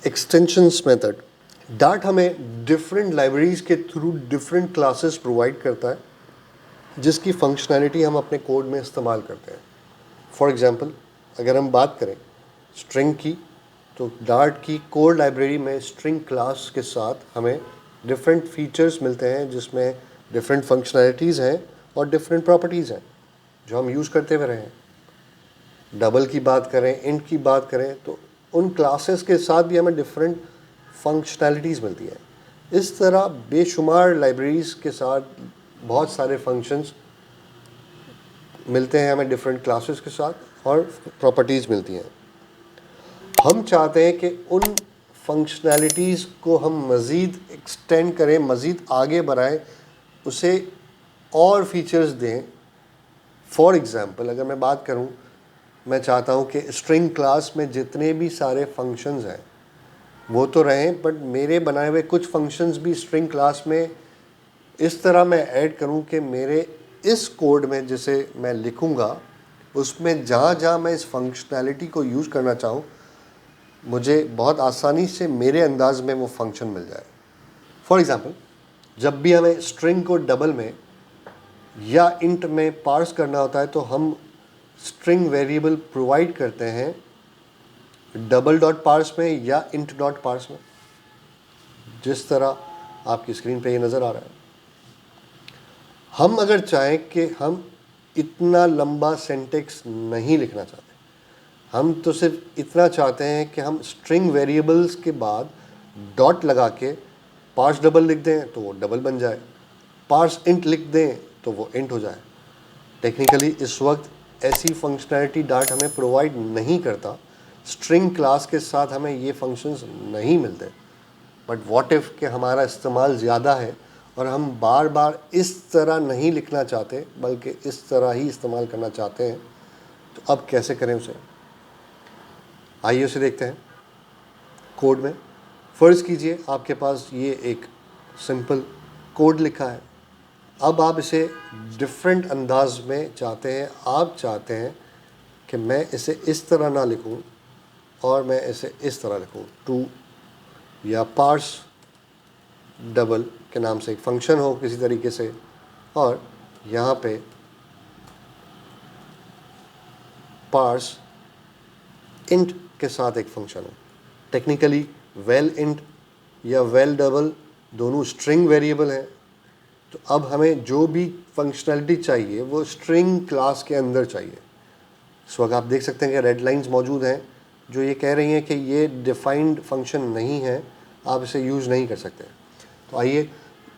Extensions method. Dart हमें different libraries के through different classes provide करता है जिसकी फंक्शनैलिटी हम अपने कोड में इस्तेमाल करते हैं। फॉर एग्जांपल अगर हम बात करें स्ट्रिंग की, तो डार्ट की कोर लाइब्रेरी में स्ट्रिंग क्लास के साथ हमें डिफरेंट फीचर्स मिलते हैं जिसमें डिफरेंट फंक्शनैलिटीज़ हैं और डिफरेंट प्रॉपर्टीज़ हैं जो हम यूज़ करते हुए रहे हैं। डबल की बात करें, इंट की बात करें, तो उन क्लासेस के साथ भी हमें डिफरेंट फंक्शनैलिटीज़ मिलती हैं। इस तरह बेशुमार लाइब्रेरीज़ के साथ बहुत सारे फंक्शंस मिलते हैं हमें डिफरेंट क्लासेस के साथ और प्रॉपर्टीज़ मिलती हैं। हम चाहते हैं कि उन फंक्शनैलिटीज़ को हम मज़ीद एक्सटेंड करें, मज़ीद आगे बढ़ाएं, उसे और फीचर्स दें। फॉर एग्ज़ाम्पल अगर मैं बात करूं, मैं चाहता हूं कि स्ट्रिंग क्लास में जितने भी सारे फंक्शंस हैं वो तो रहें, बट मेरे बनाए हुए कुछ फंक्शंस भी स्ट्रिंग क्लास में इस तरह मैं ऐड करूं कि मेरे इस कोड में जिसे मैं लिखूंगा उसमें जहाँ जहाँ मैं इस फंक्शनैलिटी को यूज़ करना चाहूँ मुझे बहुत आसानी से मेरे अंदाज में वो फंक्शन मिल जाए। फॉर एग्ज़ाम्पल जब भी हमें स्ट्रिंग को डबल में या इंट में पार्स करना होता है तो हम स्ट्रिंग वेरिएबल प्रोवाइड करते हैं डबल डॉट पार्स में या इंट डॉट पार्स में, जिस तरह आपकी स्क्रीन पे ये नज़र आ रहा है। हम अगर चाहें कि हम इतना लंबा सेंटेक्स नहीं लिखना चाहते, हम तो सिर्फ इतना चाहते हैं कि हम स्ट्रिंग वेरिएबल्स के बाद डॉट लगा के पार्स डबल लिख दें तो वो डबल बन जाए, पार्स इंट लिख दें तो वो इंट हो जाए। टेक्निकली इस वक्त ऐसी फंक्शनैलिटी डार्ट हमें प्रोवाइड नहीं करता। स्ट्रिंग क्लास के साथ हमें ये फंक्शंस नहीं मिलते। बट व्हाट इफ़ कि हमारा इस्तेमाल ज़्यादा है और हम बार बार इस तरह नहीं लिखना चाहते बल्कि इस तरह ही इस्तेमाल करना चाहते हैं, तो अब कैसे करें उसे? आइए उसे देखते हैं कोड में। फ़र्ज़ कीजिए आपके पास ये एक सिंपल कोड लिखा है। अब आप इसे डिफरेंट अंदाज में चाहते हैं। आप चाहते हैं कि मैं इसे इस तरह ना लिखूं और मैं इसे इस तरह लिखूं। टू या पार्स डबल के नाम से एक फंक्शन हो किसी तरीके से, और यहाँ पे पार्स इंट के साथ एक फंक्शन हो। टेक्निकली वेल इंट या वेल डबल दोनों स्ट्रिंग वेरिएबल हैं, तो अब हमें जो भी फंक्शनैलिटी चाहिए वो स्ट्रिंग क्लास के अंदर चाहिए। इस वक्त आप देख सकते हैं कि रेड लाइंस मौजूद हैं जो ये कह रही हैं कि ये डिफाइंड फंक्शन नहीं है, आप इसे यूज़ नहीं कर सकते। तो आइए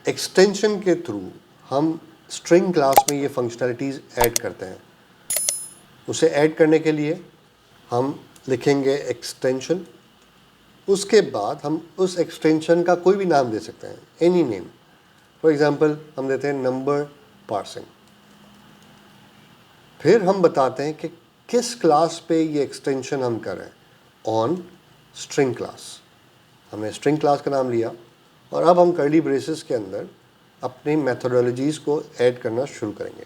एक्सटेंशन के थ्रू हम स्ट्रिंग क्लास में ये फंक्शनैलिटीज़ ऐड करते हैं। उसे ऐड करने के लिए हम लिखेंगे एक्सटेंशन, उसके बाद हम उस एक्सटेंशन का कोई भी नाम दे सकते हैं, एनी नेम। फॉर एग्ज़ाम्पल हम देते हैं नंबर पार्सिंग। फिर हम बताते हैं कि किस क्लास पे ये एक्सटेंशन हम करें, ऑन स्ट्रिंग क्लास। हमने स्ट्रिंग क्लास का नाम लिया और अब हम कर्ली ब्रेसेस के अंदर अपनी मेथोडोलॉजीज़ को ऐड करना शुरू करेंगे।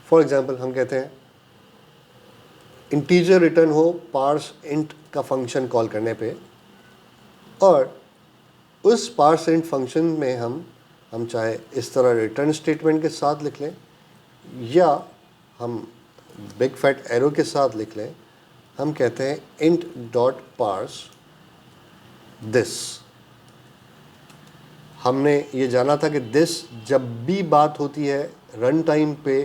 फॉर एग्ज़ाम्पल हम कहते हैं इंटीजर रिटर्न हो पार्स इंट का फंक्शन कॉल करने पे, और उस पार्स इंट फंक्शन में हम चाहे इस तरह रिटर्न स्टेटमेंट के साथ लिख लें या हम बिग फैट एरो के साथ लिख लें। हम कहते हैं इंट डॉट पार्स दिस। हमने ये जाना था कि दिस जब भी बात होती है रन टाइम पे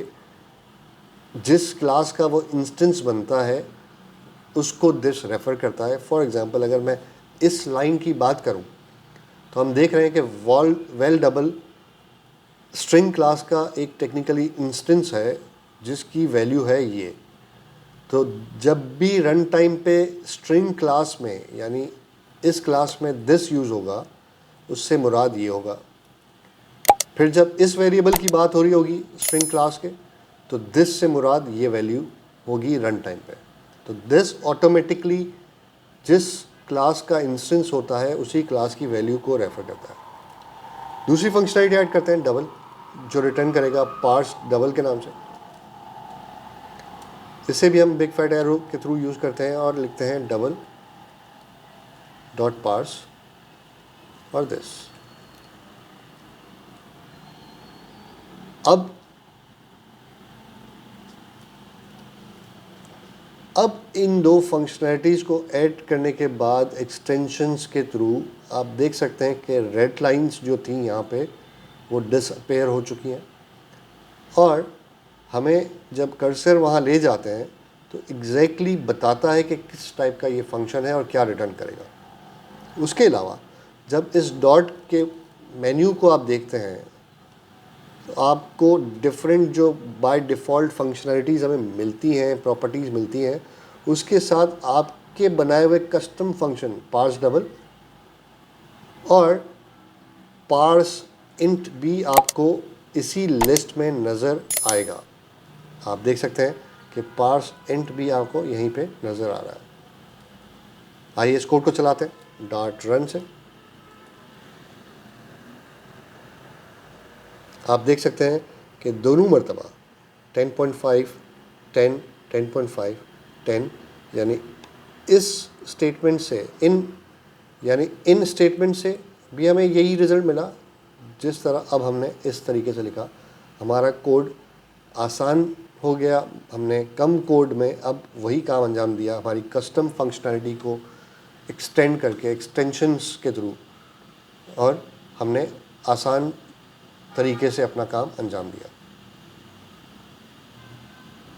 जिस क्लास का वो इंस्टेंस बनता है उसको दिस रेफ़र करता है। फॉर एग्ज़ाम्पल अगर मैं इस लाइन की बात करूं तो हम देख रहे हैं कि वेल डबल स्ट्रिंग क्लास का एक टेक्निकली इंस्टेंस है जिसकी वैल्यू है ये। तो जब भी रन टाइम पे स्ट्रिंग क्लास में यानी इस क्लास में दिस यूज़ होगा उससे मुराद ये होगा। फिर जब इस वेरिएबल की बात हो रही होगी स्ट्रिंग क्लास के तो दिस से मुराद ये वैल्यू होगी रन टाइम पे। तो दिस ऑटोमेटिकली जिस क्लास का इंस्टेंस होता है उसी क्लास की वैल्यू को रेफ़र करता है। दूसरी फंक्शनैलिटी ऐड करते हैं डबल, जो रिटर्न करेगा पार्स डबल के नाम से। इसे भी हम बिग फैट एरो के थ्रू यूज़ करते हैं और लिखते हैं डबल डॉट पार्स और दिस. अब इन दो फंक्शनैलिटीज़ को ऐड करने के बाद एक्सटेंशंस के थ्रू आप देख सकते हैं कि रेड लाइंस जो थी यहाँ पे वो डिसअपेयर हो चुकी हैं, और हमें जब कर्सर वहाँ ले जाते हैं तो एग्जैक्टली बताता है कि किस टाइप का ये फंक्शन है और क्या रिटर्न करेगा. उसके अलावा जब इस डॉट के मेन्यू को आप देखते हैं तो आपको डिफरेंट जो बाय डिफ़ॉल्ट फंक्शनैलिटीज़ हमें मिलती हैं, प्रॉपर्टीज़ मिलती हैं, उसके साथ आपके बनाए हुए कस्टम फंक्शन पार्स डबल और पार्स इंट भी आपको इसी लिस्ट में नज़र आएगा. आप देख सकते हैं कि पार्स इंट भी आपको यहीं पे नज़र आ रहा है. आइए इस कोड को चलाते हैं डॉट रन से. आप देख सकते हैं कि दोनों मरतबा 10.5, 10, 10.5, 10 यानी इस स्टेटमेंट से इन स्टेटमेंट से भी हमें यही रिज़ल्ट मिला जिस तरह अब हमने इस तरीके से लिखा. हमारा कोड आसान हो गया, हमने कम कोड में अब वही काम अंजाम दिया हमारी कस्टम फंक्शनैलिटी को एक्सटेंड करके एक्सटेंशंस के थ्रू, और हमने आसान तरीके से अपना काम अंजाम दिया.